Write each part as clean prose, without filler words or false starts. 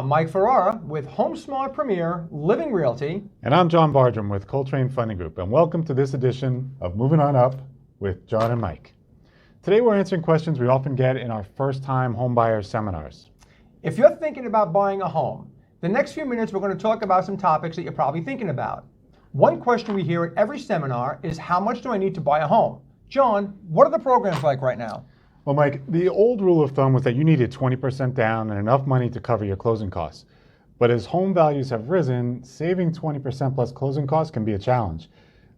Mike Ferrara with HomeSmart Premier Living Realty. And I'm John Bardram with Coltrane Funding Group, and welcome to this edition of Moving On Up with John and Mike. Today we're answering questions we often get in our first-time homebuyer seminars. If you're thinking about buying a home, the next few minutes we're going to talk about some topics that you're probably thinking about. One question we hear at every seminar is, how much do I need to buy a home? John, what are the programs like right now? Well, Mike, the old rule of thumb was that you needed 20% down and enough money to cover your closing costs. But as home values have risen, saving 20% plus closing costs can be a challenge.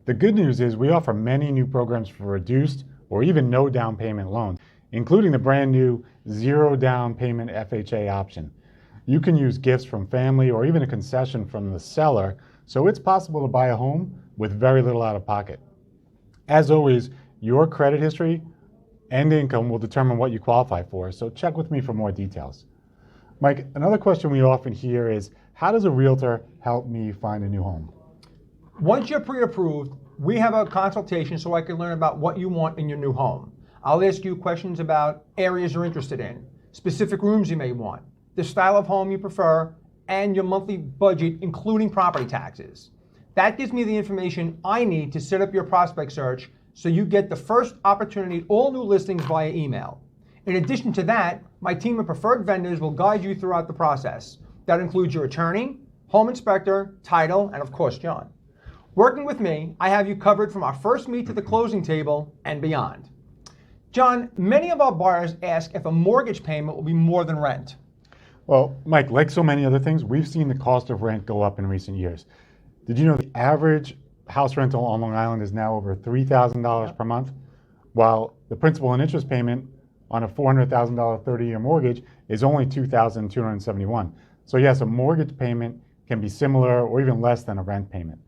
The good news is we offer many new programs for reduced or even no down payment loans, including the brand new zero down payment FHA option. You can use gifts from family or even a concession from the seller, so it's possible to buy a home with very little out of pocket. As always, your credit history and income will determine what you qualify for, so check with me for more details. Mike, another question we often hear is, how does a realtor help me find a new home? Once you're pre-approved, we have a consultation so I can learn about what you want in your new home. I'll ask you questions about areas you're interested in, specific rooms you may want, the style of home you prefer, and your monthly budget, including property taxes. That gives me the information I need to set up your prospect search so you get the first opportunity at all new listings via email. In addition to that, my team of preferred vendors will guide you throughout the process. That includes your attorney, home inspector, title, and of course, John. Working with me, I have you covered from our first meet to the closing table and beyond. John, many of our buyers ask if a mortgage payment will be more than rent. Well, Mike, like so many other things, we've seen the cost of rent go up in recent years. Did you know the average house rental on Long Island is now over $3,000 per month, while the principal and interest payment on a $400,000 30-year mortgage is only $2,271. So yes, a mortgage payment can be similar or even less than a rent payment.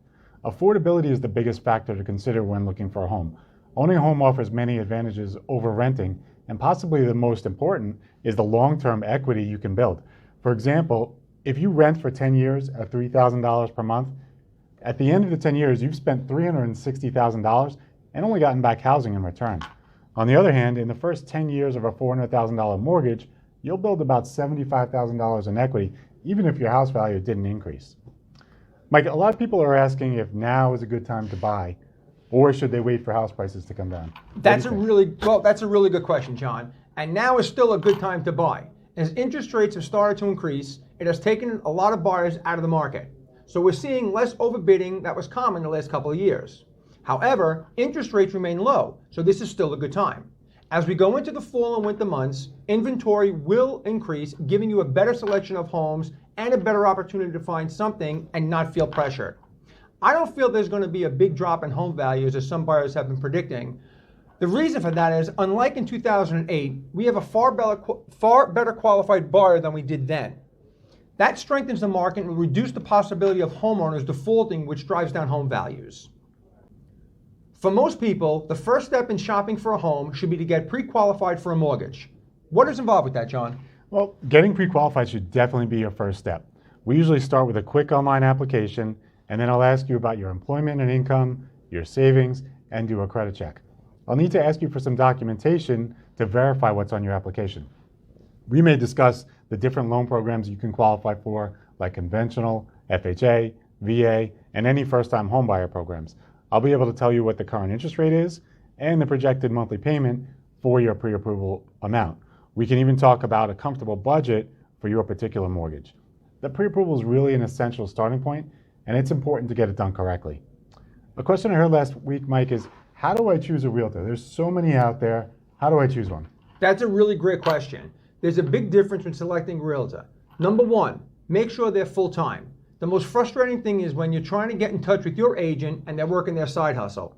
Affordability is the biggest factor to consider when looking for a home. Owning a home offers many advantages over renting, and possibly the most important is the long-term equity you can build. For example, if you rent for 10 years at $3,000 per month, at the end of the 10 years, you've spent $360,000 and only gotten back housing in return. On the other hand, in the first 10 years of a $400,000 mortgage, you'll build about $75,000 in equity, even if your house value didn't increase. Mike, a lot of people are asking if now is a good time to buy, or should they wait for house prices to come down? That's a really good question, John. And now is still a good time to buy. As interest rates have started to increase, it has taken a lot of buyers out of the market. So we're seeing less overbidding that was common the last couple of years. However, interest rates remain low, so this is still a good time. As we go into the fall and winter months, inventory will increase, giving you a better selection of homes and a better opportunity to find something and not feel pressured. I don't feel there's going to be a big drop in home values as some buyers have been predicting. The reason for that is, unlike in 2008, we have a far better qualified buyer than we did then. That strengthens the market and will reduce the possibility of homeowners defaulting, which drives down home values. For most people, the first step in shopping for a home should be to get pre-qualified for a mortgage. What is involved with that, John? Well, getting pre-qualified should definitely be your first step. We usually start with a quick online application, and then I'll ask you about your employment and income, your savings, and do a credit check. I'll need to ask you for some documentation to verify what's on your application. We may discuss the different loan programs you can qualify for, like conventional, FHA, VA, and any first-time homebuyer programs. I'll be able to tell you what the current interest rate is and the projected monthly payment for your pre-approval amount. We can even talk about a comfortable budget for your particular mortgage. The pre-approval is really an essential starting point, and it's important to get it done correctly. A question I heard last week, Mike, is how do I choose a realtor? There's so many out there. How do I choose one? That's a really great question. There's a big difference when selecting a realtor. Number one, make sure they're full-time. The most frustrating thing is when you're trying to get in touch with your agent and they're working their side hustle.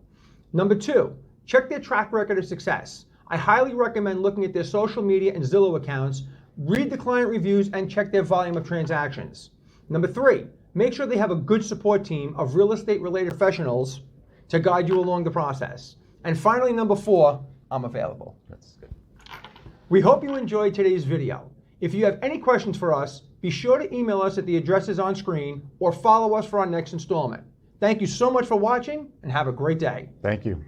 Number two, check their track record of success. I highly recommend looking at their social media and Zillow accounts, read the client reviews, and check their volume of transactions. Number three, make sure they have a good support team of real estate-related professionals to guide you along the process. And finally, number four, I'm available. That's good. We hope you enjoyed today's video. If you have any questions for us, be sure to email us at the addresses on screen or follow us for our next installment. Thank you so much for watching and have a great day. Thank you.